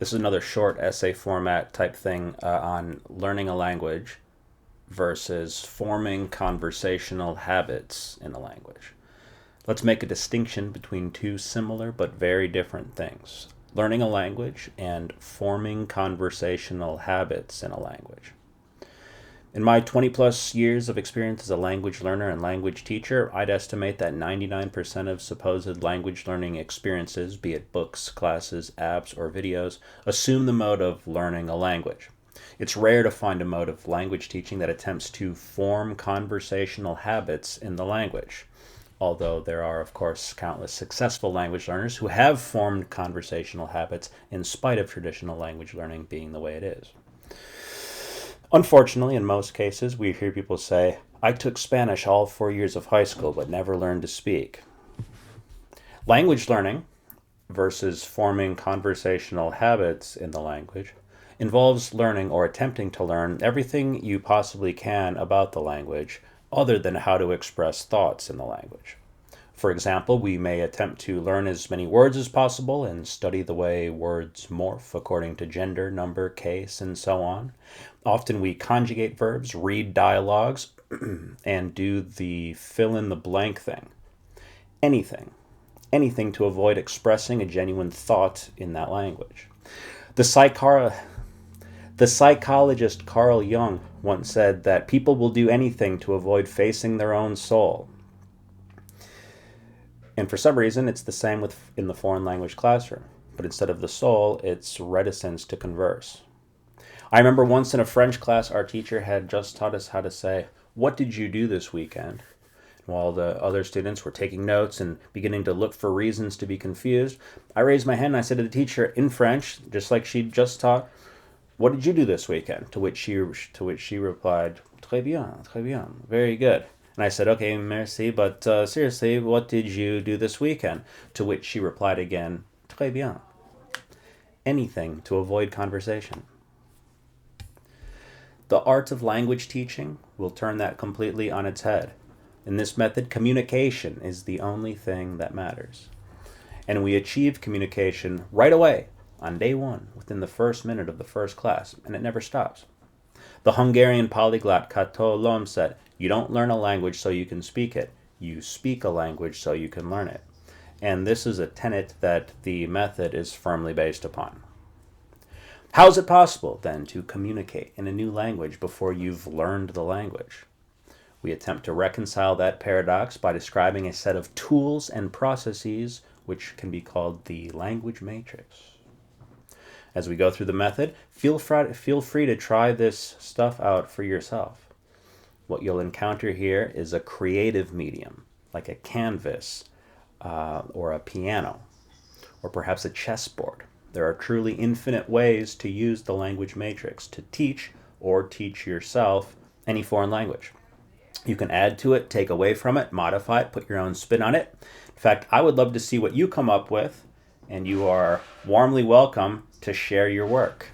This is another short essay format type thing on learning a language versus forming conversational habits in a language. Let's make a distinction between two similar but very different things: learning a language and forming conversational habits in a language. In my 20 plus years of experience as a language learner and language teacher, I'd estimate that 99% of supposed language learning experiences, be it books, classes, apps, or videos, assume the mode of learning a language. It's rare to find a mode of language teaching that attempts to form conversational habits in the language, although there are, of course, countless successful language learners who have formed conversational habits in spite of traditional language learning being the way it is. Unfortunately, in most cases, we hear people say, "I took Spanish all 4 years of high school but never learned to speak." Language learning versus forming conversational habits in the language involves learning or attempting to learn everything you possibly can about the language other than how to express thoughts in the language. For example, we may attempt to learn as many words as possible and study the way words morph according to gender, number, case, and so on. Often we conjugate verbs, read dialogues, and do the fill in the blank thing. Anything. Anything to avoid expressing a genuine thought in that language. The psychologist Carl Jung once said that people will do anything to avoid facing their own soul. And for some reason, it's the same in the foreign language classroom. But instead of the soul, it's reticence to converse. I remember once in a French class, our teacher had just taught us how to say, "What did you do this weekend?" While the other students were taking notes and beginning to look for reasons to be confused, I raised my hand and I said to the teacher in French, just like she'd just taught, "What did you do this weekend?" To which she replied, "Très bien, très bien, very good." And I said, "Okay, merci, but seriously, what did you do this weekend?" To which she replied again, "Très bien." Anything to avoid conversation. The art of language teaching will turn that completely on its head. In this method, communication is the only thing that matters. And we achieve communication right away, on day one, within the first minute of the first class, and it never stops. The Hungarian polyglot Kato Lom said, "You don't learn a language so you can speak it. You speak a language so you can learn it." And this is a tenet that the method is firmly based upon. How is it possible, then, to communicate in a new language before you've learned the language? We attempt to reconcile that paradox by describing a set of tools and processes which can be called the language matrix. As we go through the method, feel free to try this stuff out for yourself. What you'll encounter here is a creative medium, like a canvas or a piano, or perhaps a chessboard. There are truly infinite ways to use the language matrix to teach or teach yourself any foreign language. You can add to it, take away from it, modify it, put your own spin on it. In fact, I would love to see what you come up with, and you are warmly welcome to share your work.